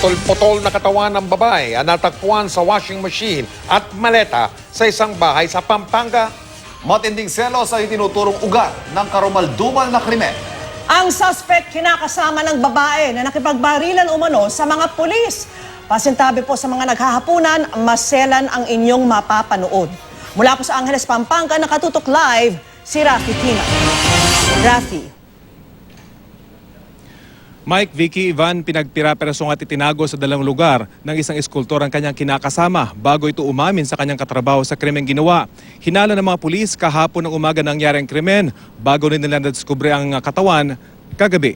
Putol-putol na katawan ng babae ang natagpuan sa washing machine at maleta sa isang bahay sa Pampanga. Matinding selos ay tinuturong ugat ng karumaldumal na krimen. Ang suspect kinakasama ng babae na nakipagbarilan umano sa mga pulis. Pasintabi po sa mga naghahapunan, maselan ang inyong mapapanood. Mula po sa Angeles, Pampanga, nakatutok live si Rafi Tina. Rafi. Mike, Vicky, Ivan, pinagpira-perasong at itinago sa dalang lugar ng isang eskultor ang kanyang kinakasama bago ito umamin sa kanyang katrabaho sa krimeng ginawa. Hinala ng mga pulis kahapon ng umaga nangyari ang krimen bago rin nila nadiskubre ang katawan kagabi.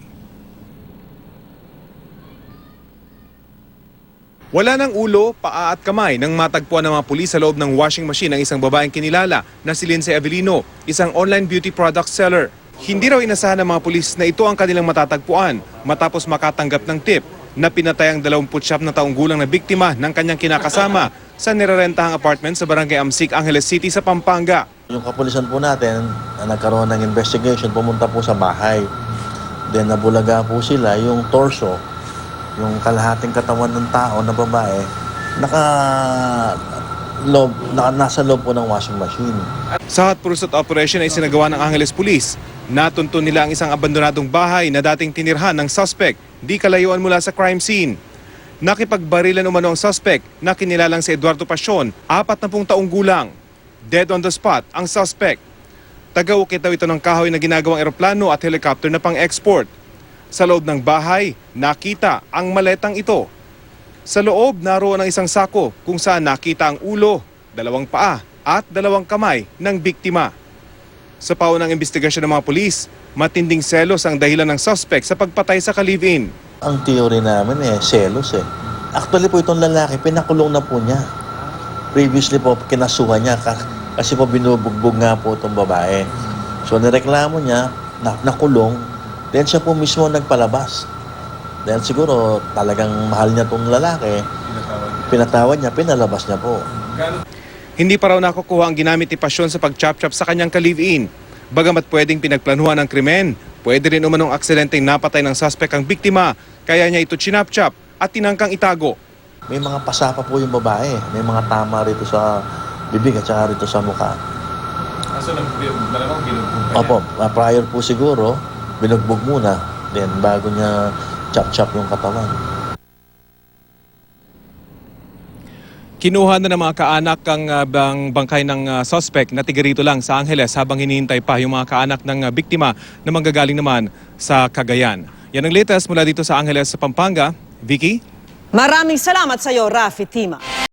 Wala ng ulo, paa at kamay nang matagpuan ng mga pulis sa loob ng washing machine ng isang babaeng kinilala na si Lindsay Avelino, isang online beauty product seller. Hindi raw inasahan ng mga pulis na ito ang kanilang matatagpuan matapos makatanggap ng tip na pinatay ang 29 na taong gulang na biktima ng kanyang kinakasama sa nirerentahang apartment sa Barangay Amsik, Angeles City sa Pampanga. Yung kapulisan po natin na nagkaroon ng investigation, pumunta po sa bahay. Then nabulaga po sila yung torso, yung kalahating katawan ng tao na babae, nasa loob po ng washing machine. Sa hot pursuit operation ay sinagawa ng Angeles Police. Natuntun nila ang isang abandonadong bahay na dating tinirhan ng suspect, di kalayuan mula sa crime scene. Nakipagbarilan umano ang suspect na kinilalang si Eduardo Pasion, 40 taong gulang. Dead on the spot ang suspect. Taga-ukit daw ito ng kahoy na ginagawang eroplano at helicopter na pang-export. Sa loob ng bahay, nakita ang maletang ito. Sa loob, naroon ang isang sako kung saan nakita ang ulo, 2 paa at 2 kamay ng biktima. Sa paunang investigasyon ng mga pulis, matinding selos ang dahilan ng suspect sa pagpatay sa ka-live-in. Ang theory namin selos. Actually po itong lalaki, pinakulong na po niya. Previously po, kinasuhan niya kasi po binubugbog nga po itong babae. So nireklamo niya, nakulong, then siya po mismo nagpalabas. Dahil siguro talagang mahal niya itong lalaki, pinatawad niya, pinalabas niya po. Hindi pa raw nakukuha ang ginamit ni Pasion sa pag-chop-chop sa kanyang ka-live-in. Bagamat pwedeng pinagplanuhan ng krimen, pwede rin umanong aksidenteng napatay ng suspect ang biktima, kaya niya ito chinap-chop at tinangkang itago. May mga pasapa po yung babae, may mga tama rito sa bibig at saka rito sa mukha. So, malamang binugbog Opo, prior po siguro, binugbog muna, then bago niya chop-chop yung katawan. Kinuha na ng mga kaanak ang bangkay ng suspect na tiga rito lang sa Angeles habang hinihintay pa yung mga kaanak ng biktima na manggagaling naman sa Cagayan. Yan ang latest mula dito sa Angeles sa Pampanga. Vicky? Maraming salamat sa iyo, Rafi Tima.